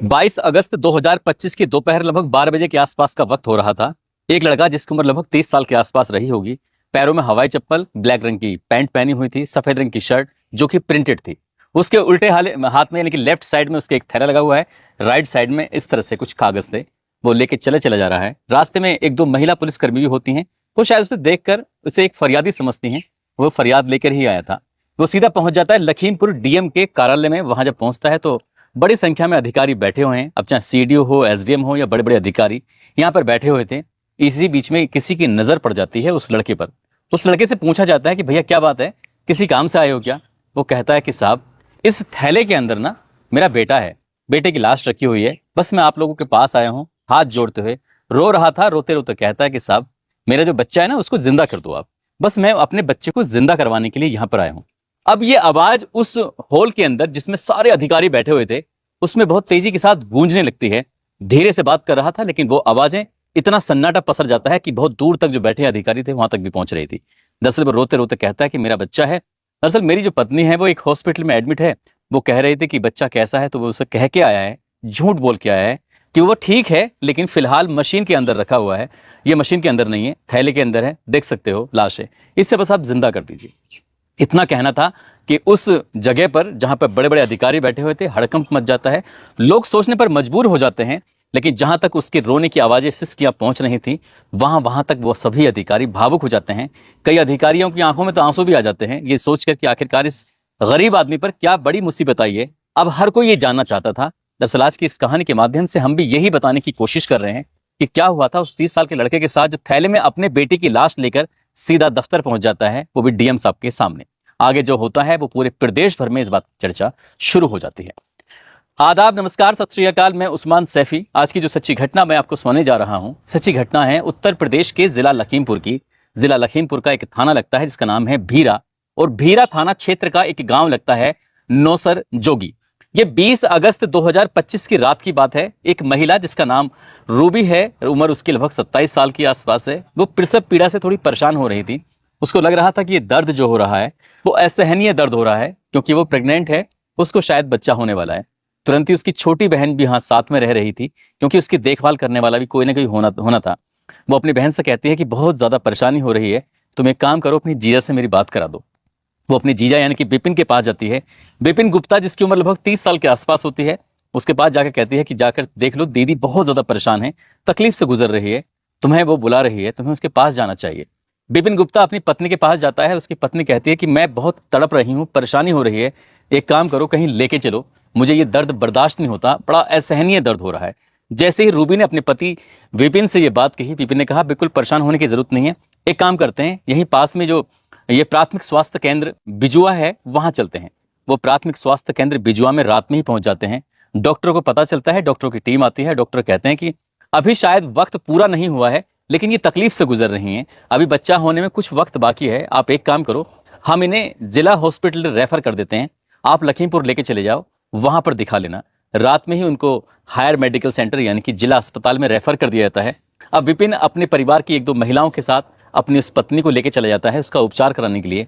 22 अगस्त 2025 की दोपहर लगभग 12 बजे के आसपास का वक्त हो रहा था। एक लड़का जिसकी उम्र लगभग 30 साल के आसपास रही होगी, पैरों में हवाई चप्पल, ब्लैक रंग की पैंट पहनी हुई थी, सफेद रंग की शर्ट जो कि प्रिंटेड थी। उसके उल्टे हाथ में यानी कि लेफ्ट साइड में उसके एक थैला लगा हुआ है, राइट साइड में इस तरह से कुछ कागज थे। वो लेके चला जा रहा है। रास्ते में एक दो महिला पुलिसकर्मी भी होती हैं। वो शायद उसे देखकर उसे एक फरियादी समझती हैं। वो फरियाद लेकर ही आया था। वो सीधा पहुंच जाता है लखीमपुर डीएम के कार्यालय में। वहां जब पहुंचता है तो बड़ी संख्या में अधिकारी बैठे हुए हैं। अब चाहे सीडीओ हो, एसडीएम हो या बड़े बड़े अधिकारी यहाँ पर बैठे हुए थे। इसी बीच में किसी की नजर पड़ जाती है उस लड़के पर। उस लड़के से पूछा जाता है कि भैया क्या बात है, किसी काम से आए हो क्या? वो कहता है कि साहब, इस थैले के अंदर ना मेरा बेटा है, बेटे की लाश रखी हुई है। बस मैं आप लोगों के पास आया हूँ हाथ जोड़ते हुए। रो रहा था, रोते रोते कहता है कि साहब, मेरा जो बच्चा है ना उसको जिंदा कर दो आप। बस मैं अपने बच्चे को जिंदा करवाने के लिए यहाँ पर आया हूँ। अब ये आवाज उस हॉल के अंदर जिसमें सारे अधिकारी बैठे हुए थे उसमें बहुत तेजी के साथ गूंजने लगती है। धीरे से बात कर रहा था लेकिन वो आवाजें इतना सन्नाटा पसर जाता है कि बहुत दूर तक जो बैठे अधिकारी थे वहां तक भी पहुंच रही थी। दरअसल वो रोते रोते कहता है कि मेरा बच्चा है। दरअसल मेरी जो पत्नी है वो एक हॉस्पिटल में एडमिट है। वो कह रही थी कि बच्चा कैसा है, तो वो उसे कह के आया है, झूठ बोल के आया है कि वो ठीक है लेकिन फिलहाल मशीन के अंदर रखा हुआ है। ये मशीन के अंदर नहीं है, थैले के अंदर है, देख सकते हो लाश है, इससे बस आप जिंदा कर दीजिए। इतना कहना था कि उस जगह पर जहां पर बड़े बड़े अधिकारी बैठे हुए थे हड़कंप मच जाता है। लोग सोचने पर मजबूर हो जाते हैं, लेकिन जहां तक उसके रोने की आवाजें सिसकियां पहुंच रही थी वहां तक वो सभी अधिकारी भावुक हो जाते हैं। कई अधिकारियों की आंखों में तो आंसू भी आ जाते हैं, ये सोचकर कि आखिरकार इस गरीब आदमी पर क्या बड़ी मुसीबत आई है। अब हर कोई ये जानना चाहता था। दरअसल आज की इस कहानी के माध्यम से हम भी यही बताने की कोशिश कर रहे हैं कि क्या हुआ था उस 30 साल के लड़के के साथ जो थैले में अपने बेटी की लाश लेकर सीधा दफ्तर पहुंच जाता है, वो भी डीएम साहब के सामने। आगे जो होता है वो पूरे प्रदेश भर में इस बात की चर्चा शुरू हो जाती है। आदाब, नमस्कार, सत श्री अकाल। मैं उस्मान सैफी। आज की जो सच्ची घटना मैं आपको सुनाने जा रहा हूं, सच्ची घटना है उत्तर प्रदेश के जिला लखीमपुर की। जिला लखीमपुर का एक थाना लगता है जिसका नाम है भीरा, और भीरा थाना क्षेत्र का एक गांव लगता है नौसर जोगी। ये 20 अगस्त 2025 की रात की बात है। एक महिला जिसका नाम रूबी है, उम्र उसकी लगभग 27 साल के आसपास है, वो प्रसव पीड़ा से थोड़ी परेशान हो रही थी। उसको लग रहा था कि ये दर्द जो हो रहा है वो असहनीय दर्द हो रहा है, क्योंकि वो प्रेग्नेंट है, उसको शायद बच्चा होने वाला है। तुरंत ही उसकी छोटी बहन भी यहाँ साथ में रह रही थी, क्योंकि उसकी देखभाल करने वाला भी कोई ना कोई होना था। वो अपनी बहन से कहती है कि बहुत ज्यादा परेशानी हो रही है, तुम एक काम करो, अपनी जीजा से मेरी बात करा दो। वो अपनी जीजा यानी कि बिपिन के पास जाती है। बिपिन गुप्ता, जिसकी उम्र लगभग 30 साल के आसपास होती है, उसके पास जाकर कहती है कि जाकर देख लो, दीदी बहुत ज्यादा परेशान है, तकलीफ से गुजर रही है, तुम्हें वो बुला रही है, तुम्हें उसके पास जाना चाहिए। बिपिन गुप्ता अपनी पत्नी के पास जाता है। उसकी पत्नी कहती है कि मैं बहुत तड़प रही हूँ, परेशानी हो रही है, एक काम करो, कहीं लेके चलो, मुझे ये दर्द बर्दाश्त नहीं होता, बड़ा असहनीय दर्द हो रहा है। जैसे ही रूबी ने अपने पति विपिन से ये बात कही, विपिन ने कहा बिल्कुल परेशान होने की जरूरत नहीं है, एक काम करते हैं, यहीं पास में जो ये प्राथमिक स्वास्थ्य केंद्र बिजुआ है वहां चलते हैं। वो प्राथमिक स्वास्थ्य केंद्र बिजुआ में रात में ही पहुंच जाते हैं। डॉक्टर को पता चलता है, डॉक्टरों की टीम आती है। डॉक्टर कहते हैं कि अभी शायद वक्त पूरा नहीं हुआ है, लेकिन ये तकलीफ से गुजर रही हैं, अभी बच्चा होने में कुछ वक्त बाकी है, आप एक काम करो, हम इन्हें जिला हॉस्पिटल रेफर कर देते हैं, आप लखीमपुर लेके चले जाओ, वहां पर दिखा लेना। रात में ही उनको हायर मेडिकल सेंटर यानी कि जिला अस्पताल में रेफर कर दिया जाता है। अब विपिन अपने परिवार की एक दो महिलाओं के साथ अपनी उस पत्नी को लेकर चला जाता है उसका उपचार कराने के लिए।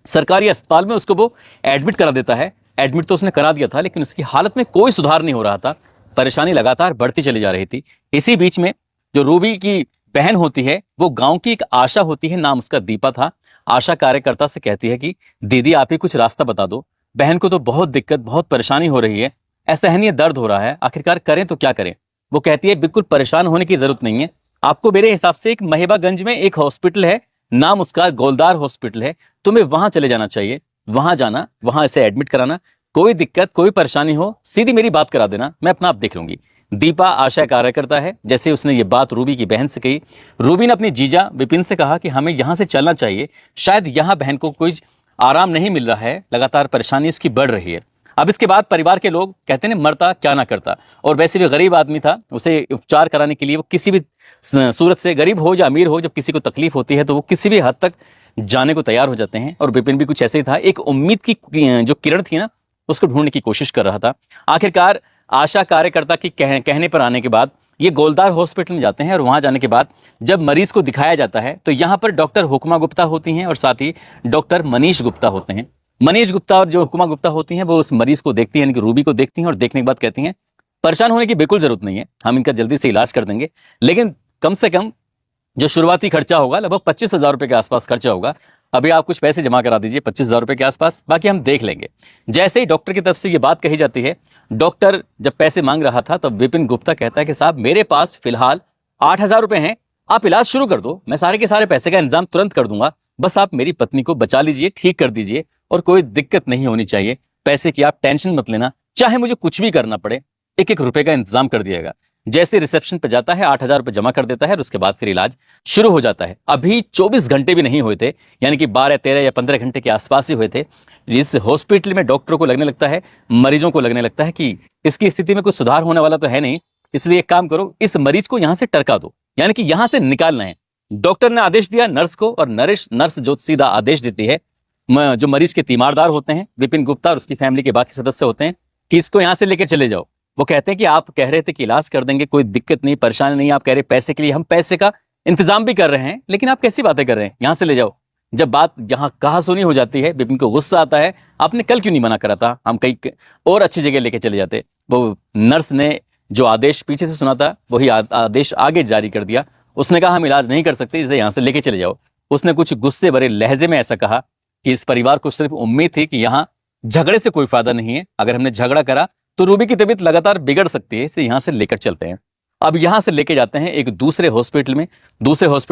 सरकारी अस्पताल में उसको वो एडमिट करा देता है। एडमिट तो उसने करा दिया था, लेकिन उसकी हालत में कोई सुधार नहीं हो रहा था, परेशानी लगातार बढ़ती चली जा रही थी। इसी बीच में जो रूबी की बहन होती है, वो गांव की एक आशा होती है, नाम उसका दीपा था। आशा कार्यकर्ता से कहती है कि दीदी आप ही कुछ रास्ता बता दो, बहन को तो बहुत दिक्कत, बहुत परेशानी हो रही है, असहनीय दर्द हो रहा है, आखिरकार करें तो क्या करें। वो कहती है बिल्कुल परेशान होने की जरूरत नहीं है, आपको मेरे हिसाब से एक महिबागंज में एक हॉस्पिटल है, नाम उसका गोलदार हॉस्पिटल है, तुम्हें वहां चले जाना चाहिए, वहां जाना, वहां इसे एडमिट कराना, कोई दिक्कत कोई परेशानी हो सीधी मेरी बात करा देना, मैं अपना आप देख लूंगी। दीपा आशा कार्यकर्ता है। जैसे उसने ये बात रूबी की बहन से कही, रूबी ने अपनी जीजा विपिन से कहा कि हमें यहां से चलना चाहिए, शायद यहां बहन को कोई आराम नहीं मिल रहा है, लगातार परेशानी उसकी बढ़ रही है। अब इसके बाद परिवार के लोग कहते हैं मरता क्या ना करता, और वैसे भी गरीब आदमी था, उसे उपचार कराने के लिए वो किसी भी सूरत से, गरीब हो या अमीर हो, जब किसी को तकलीफ होती है तो वो किसी भी हद तक जाने को तैयार हो जाते हैं। और विपिन भी कुछ ऐसे ही था, एक उम्मीद की जो किरण थी ना, उसको ढूंढने की कोशिश कर रहा था। आखिरकार आशा कार्यकर्ता की कहने पर आने के बाद ये गोलदार हॉस्पिटल में जाते हैं, और वहां जाने के बाद जब मरीज को दिखाया जाता है तो यहाँ पर डॉक्टर हुक्मा गुप्ता होती हैं और साथ ही डॉक्टर मनीष गुप्ता होते हैं। मनीष गुप्ता और जो हुक्मा गुप्ता होती हैं वो उस मरीज को देखती हैं, यानी कि रूबी को देखती हैं, और देखने के बाद कहती हैं परेशान होने की बिल्कुल जरूरत नहीं है, हम इनका जल्दी से इलाज कर देंगे। लेकिन कम से कम जो शुरुआती खर्चा होगा लगभग 25,000 रुपए के आसपास खर्चा होगा। अभी आप कुछ पैसे जमा करा दीजिए 25,000 रुपए के आसपास, बाकी हम देख लेंगे। जैसे ही डॉक्टर की तरफ से ये बात कही जाती है, डॉक्टर जब पैसे मांग रहा था तब विपिन गुप्ता कहता है कि साहब मेरे पास फिलहाल 8,000 रुपए हैं, आप इलाज शुरू कर दो, मैं सारे के सारे पैसे का इंतजाम तुरंत कर दूंगा, बस आप मेरी पत्नी को बचा लीजिए, ठीक कर दीजिए और कोई दिक्कत नहीं होनी चाहिए, पैसे की आप टेंशन मत लेना, चाहे मुझे कुछ भी करना पड़े, एक एक रुपए का इंतजाम कर दिएगा। जैसे रिसेप्शन पे जाता है 8,000 रुपए जमा कर देता है और उसके बाद फिर इलाज शुरू हो जाता है। अभी 24 घंटे भी नहीं हुए थे, यानी कि 12, 13 या 15 घंटे के आसपास ही हुए थे। इस हॉस्पिटल में डॉक्टरों को लगने लगता है, मरीजों को लगने लगता है कि इसकी स्थिति में कुछ सुधार होने वाला तो है नहीं, इसलिए एक काम करो, इस मरीज को यहां से टरका दो, यानी कि यहां से निकालना है। डॉक्टर ने आदेश दिया नर्स को, और नर्स जो सीधा आदेश देती है जो मरीज के तीमारदार होते हैं, विपिन गुप्ता और उसकी फैमिली के बाकी सदस्य होते हैं, कि इसको यहां से लेकर चले जाओ। वो कहते हैं कि आप कह रहे थे कि इलाज कर देंगे, कोई दिक्कत नहीं, परेशानी नहीं, आप कह रहे पैसे के लिए, हम पैसे का इंतजाम भी कर रहे हैं, लेकिन आप कैसी बातें कर रहे हैं, यहां से ले जाओ। जब बात यहां कहा सुनी हो जाती है, विपिन को गुस्सा आता है, आपने कल क्यों नहीं मना करा था, हम कहीं और अच्छी जगह लेके चले जाते। वो नर्स ने जो आदेश पीछे से सुना था वही आदेश आगे जारी कर दिया। उसने कहा हम इलाज नहीं कर सकते, इसे यहां से लेके चले जाओ। उसने कुछ गुस्से भरे लहजे में ऐसा कहा कि इस परिवार को सिर्फ उम्मीद थी कि यहाँ झगड़े से कोई फायदा नहीं है, अगर हमने झगड़ा करा तो रूबी की तबीयत लगातार बिगड़ सकती है, इसे यहां से लेकर चलते हैं। अब यहां से लेके जाते हैं एक दूसरे हॉस्पिटल में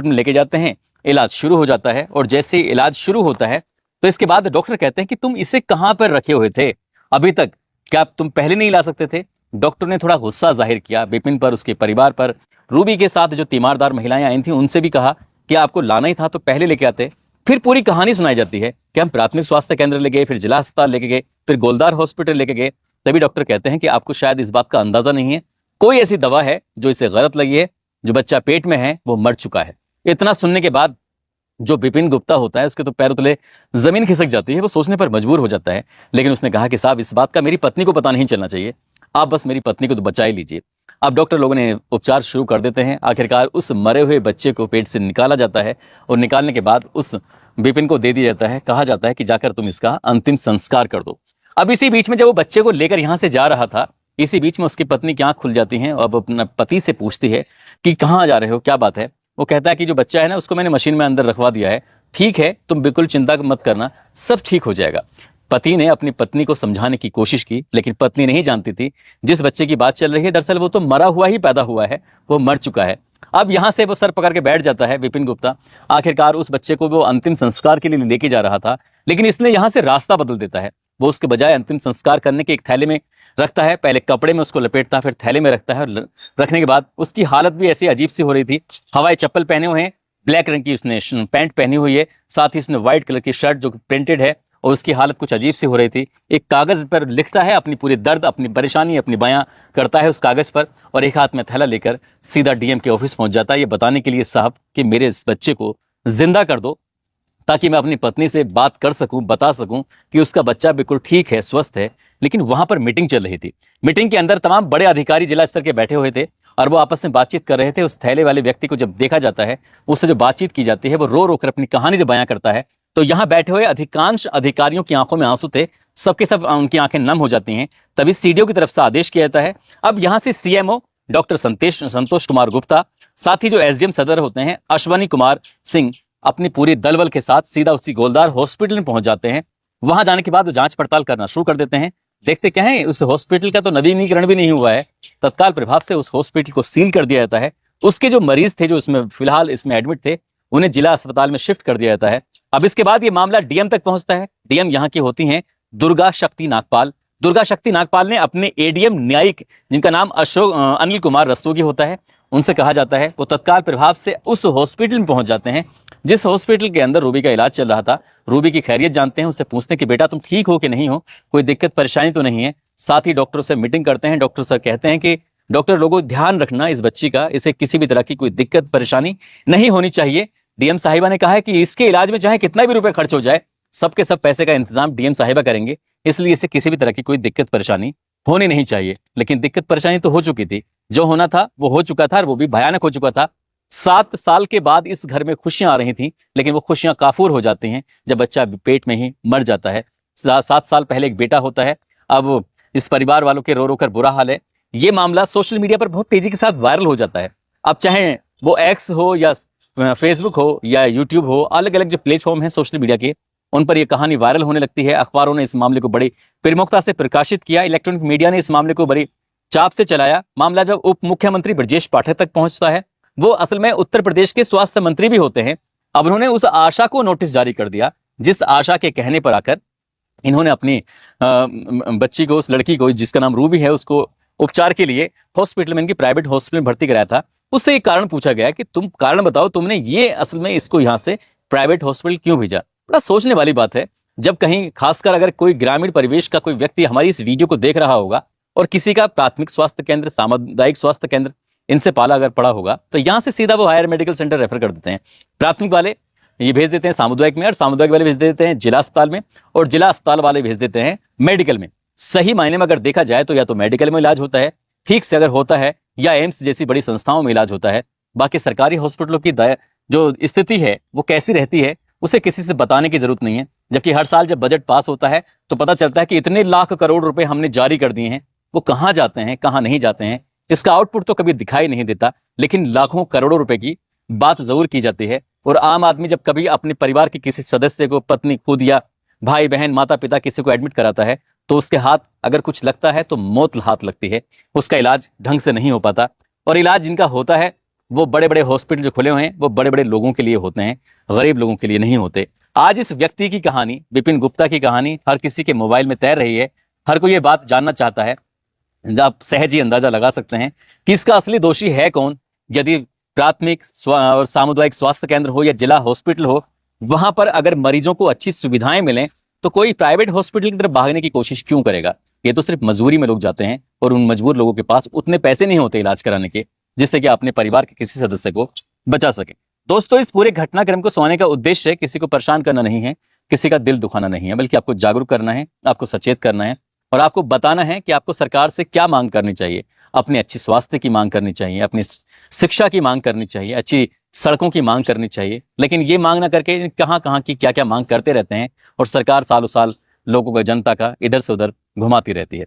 लेके जाते हैं, इलाज शुरू हो जाता है। और जैसे ही इलाज शुरू होता है तो इसके बाद डॉक्टर कहते हैं कि तुम इसे कहां पर रखे हुए थे अभी तक, क्या तुम पहले नहीं ला सकते थे। डॉक्टर ने थोड़ा गुस्सा जाहिर किया विपिन पर, उसके परिवार पर, रूबी के साथ जो तीमारदार महिलाएं आई थी उनसे भी कहा कि आपको लाना ही था तो पहले लेके आते। फिर पूरी कहानी सुनाई जाती है कि हम प्राथमिक स्वास्थ्य केंद्र ले गए, फिर जिला अस्पताल लेके गए, फिर गोलदार हॉस्पिटल लेके गए। तभी डॉक्टर कहते हैं कि आपको शायद इस बात का अंदाजा नहीं है, कोई ऐसी दवा है जो इसे गलत लगी है, जो बच्चा पेट में है वो मर चुका है। इतना सुनने के बाद जो विपिन गुप्ता होता है उसके तो पैरों तले जमीन खिसक जाती है, वो सोचने पर मजबूर हो जाता है। लेकिन उसने कहा कि साहब इस बात का मेरी पत्नी को पता नहीं चलना चाहिए, आप बस मेरी पत्नी को तो बचा ही लीजिए। अब डॉक्टर लोगों ने उपचार शुरू कर देते हैं। आखिरकार उस मरे हुए बच्चे को पेट से निकाला जाता है और निकालने के बाद उस विपिन को दे दिया जाता है। कहा जाता है कि जाकर तुम इसका अंतिम संस्कार कर दो। अब इसी बीच में जब वो बच्चे को लेकर यहां से जा रहा था, इसी बीच में उसकी पत्नी की आंख खुल जाती है और अब अपने पति से पूछती है कि कहाँ जा रहे हो, क्या बात है। वो कहता है कि जो बच्चा है ना उसको मैंने मशीन में अंदर रखवा दिया है, ठीक है तुम बिल्कुल चिंता मत करना, सब ठीक हो जाएगा। पति ने अपनी पत्नी को समझाने की कोशिश की, लेकिन पत्नी नहीं जानती थी जिस बच्चे की बात चल रही है दरअसल वो तो मरा हुआ ही पैदा हुआ है, वो मर चुका है। अब यहां से वो सर पकड़ के बैठ जाता है विपिन गुप्ता। आखिरकार उस बच्चे को वो अंतिम संस्कार के लिए लेके जा रहा था, लेकिन इसने यहां से रास्ता बदल देता है। वो उसके बजाय अंतिम संस्कार करने के एक थैले में रखता है, पहले कपड़े में उसको लपेटता है, फिर थैले में रखता है। और रखने के बाद उसकी हालत भी ऐसी अजीब सी हो रही थी। हवाई चप्पल पहने हुए हैं, ब्लैक रंग की उसने पैंट पहनी हुई है, साथ ही उसने व्हाइट कलर की शर्ट जो प्रिंटेड है, और उसकी हालत कुछ अजीब सी हो रही थी। एक कागज पर लिखता है अपनी पूरी दर्द, अपनी परेशानी, अपनी बयां करता है उस कागज पर, और एक हाथ में थैला लेकर सीधा डीएम के ऑफिस पहुंच जाता है, ये बताने के लिए साहब कि मेरे इस बच्चे को जिंदा कर दो ताकि मैं अपनी पत्नी से बात कर सकूं, बता सकूं कि उसका बच्चा बिल्कुल ठीक है, स्वस्थ है। लेकिन वहां पर मीटिंग चल रही थी। मीटिंग के अंदर तमाम बड़े अधिकारी जिला स्तर के बैठे हुए थे और वो आपस में बातचीत कर रहे थे। उस थैले वाले व्यक्ति को जब देखा जाता है, उससे जो बातचीत की जाती है, वो रो रो कर अपनी कहानी जब बयां करता है, तो यहां बैठे हुए अधिकांश अधिकारियों की आंखों में आंसू थे, सबके सब उनकी आंखें नम हो जाती हैं। तभी सीडीओ की तरफ से आदेश किया जाता है। अब यहां से सीएमओ डॉक्टर संतोष कुमार गुप्ता, साथ ही जो एसडीएम सदर होते हैं अश्वनी कुमार सिंह, अपनी पूरी दलबल के साथ सीधा उसी गोलदार हॉस्पिटल में पहुंच जाते हैं। वहां जाने के बाद वो जांच पड़ताल करना शुरू कर देते हैं। देखते क्या है, उस हॉस्पिटल का तो नवीनीकरण भी नहीं हुआ है। तत्काल प्रभाव से उस हॉस्पिटल को सील कर दिया जाता है। उसके जो मरीज थे जो इसमें फिलहाल इसमें एडमिट थे, उन्हें जिला अस्पताल में शिफ्ट कर दिया जाता है। अब इसके बाद ये मामला डीएम तक पहुंचता है। डीएम यहाँ की होती हैं दुर्गा शक्ति नागपाल। दुर्गा शक्ति नागपाल ने अपने एडीएम न्यायिक, जिनका नाम अनिल कुमार रस्तोगी होता है, उनसे कहा जाता है वो तत्काल प्रभाव से उस हॉस्पिटल में पहुंच जाते हैं जिस हॉस्पिटल के अंदर रूबी का इलाज चल रहा था। रूबी की खैरियत जानते हैं, उससे पूछते हैं कि बेटा तुम ठीक हो कि नहीं हो, कोई दिक्कत परेशानी तो नहीं है। साथ ही डॉक्टर से मीटिंग करते हैं। डॉक्टर सर कहते हैं कि डॉक्टर लोगों ध्यान रखना इस बच्ची का, इसे किसी भी तरह की कोई दिक्कत परेशानी नहीं होनी चाहिए। डीएम साहिबा ने कहा है कि इसके इलाज में चाहे कितना भी रुपए खर्च हो जाए, सबके सब पैसे का इंतजाम डीएम साहिबा करेंगे, इसलिए इसे किसी भी तरह की कोई दिक्कत परेशानी होनी नहीं चाहिए। लेकिन दिक्कत परेशानी तो हो चुकी थी, जो होना था वो हो चुका था और वो भी भयानक हो चुका था। 7 साल के बाद इस घर में खुशियां आ रही थी, लेकिन वो खुशियां काफूर हो जाती हैं जब बच्चा पेट में ही मर जाता है। 7 साल पहले एक बेटा होता है। अब इस परिवार वालों के रो रो कर बुरा हाल है। ये मामला सोशल मीडिया पर बहुत तेजी के साथ वायरल हो जाता है। अब चाहे वो एक्स हो या फेसबुक हो या यूट्यूब हो, अलग अलग जो प्लेटफॉर्म है सोशल मीडिया के, उन पर यह कहानी वायरल होने लगती है। अखबारों ने इस मामले को बड़ी प्रमुखता से प्रकाशित किया, इलेक्ट्रॉनिक मीडिया ने इस मामले को बड़ी चाप से चलाया। मामला जब उप मुख्यमंत्री ब्रजेश पाठक तक पहुंचता है, वो असल में उत्तर प्रदेश के स्वास्थ्य मंत्री भी होते हैं। अब उन्होंने उस आशा को नोटिस जारी कर दिया, जिस आशा के कहने पर आकर इन्होंने अपनी बच्ची को, उस लड़की को जिसका नाम रूबी है, उसको उपचार के लिए हॉस्पिटल में, इनकी प्राइवेट हॉस्पिटल में भर्ती कराया था। उससे एक कारण पूछा गया कि तुम कारण बताओ, तुमने ये असल में इसको यहां से प्राइवेट हॉस्पिटल क्यों भेजा। बड़ा सोचने वाली बात है। जब कहीं, खासकर अगर कोई ग्रामीण परिवेश का कोई व्यक्ति हमारी इस वीडियो को देख रहा होगा और किसी का प्राथमिक स्वास्थ्य केंद्र, सामुदायिक स्वास्थ्य केंद्र इनसे पाला अगर पड़ा होगा, तो यहां से सीधा वो हायर मेडिकल सेंटर रेफर कर देते हैं। प्राथमिक वाले ये भेज देते हैं सामुदायिक में, और सामुदायिक वाले भेज देते हैं जिला अस्पताल में, और जिला अस्पताल वाले भेज देते हैं मेडिकल में। सही मायने में अगर देखा जाए तो या तो मेडिकल में इलाज होता है, ठीक से अगर होता है, या एम्स जैसी बड़ी संस्थाओं में इलाज होता है। बाकी सरकारी हॉस्पिटलों की जो स्थिति है वो कैसी रहती है, उसे किसी से बताने की जरूरत नहीं है। जबकि हर साल जब बजट पास होता है तो पता चलता है कि इतने लाख करोड़ रुपए हमने जारी कर दिए हैं, वो कहां जाते हैं, कहां नहीं जाते हैं, इसका आउटपुट तो कभी दिखाई नहीं देता। लेकिन लाखों करोड़ों रुपए की बात जरूर की जाती है। और आम आदमी जब कभी अपने परिवार के किसी सदस्य को, पत्नी, खुद या भाई बहन, माता पिता किसी को एडमिट कराता है, तो उसके हाथ अगर कुछ लगता है तो मौत हाथ लगती है। उसका इलाज ढंग से नहीं हो पाता, और इलाज जिनका होता है वो बड़े बड़े हॉस्पिटल जो खुले हुए हैं वो बड़े बड़े लोगों के लिए होते हैं, गरीब लोगों के लिए नहीं होते। आज इस व्यक्ति की कहानी, विपिन गुप्ता की कहानी हर किसी के मोबाइल में तैर रही है। हर कोई ये बात जानना चाहता है। आप सहज ही अंदाजा लगा सकते हैं कि इसका असली दोषी है कौन। यदि प्राथमिक और सामुदायिक स्वास्थ्य केंद्र हो या जिला हॉस्पिटल हो, वहां पर अगर मरीजों को अच्छी सुविधाएं मिलें, तो कोई प्राइवेट हॉस्पिटल की तरफ भागने की कोशिश क्यों करेगा। ये तो सिर्फ मजबूरी में लोग जाते हैं, और उन मजबूर लोगों के पास उतने पैसे नहीं होते इलाज कराने के, जिससे कि अपने परिवार के किसी सदस्य को बचा सके। दोस्तों, इस पूरे घटनाक्रम को सुनाने का उद्देश्य किसी को परेशान करना नहीं है, किसी का दिल दुखाना नहीं है, बल्कि आपको जागरूक करना है, आपको सचेत करना है, और आपको बताना है कि आपको सरकार से क्या मांग करनी चाहिए। अपनी अच्छी स्वास्थ्य की मांग करनी चाहिए, अपनी शिक्षा की मांग करनी चाहिए, अच्छी सड़कों की मांग करनी चाहिए। लेकिन ये मांग ना करके कहां कहां की क्या क्या मांग करते रहते हैं, और सरकार सालों साल लोगों को, जनता का इधर से उधर घुमाती रहती है।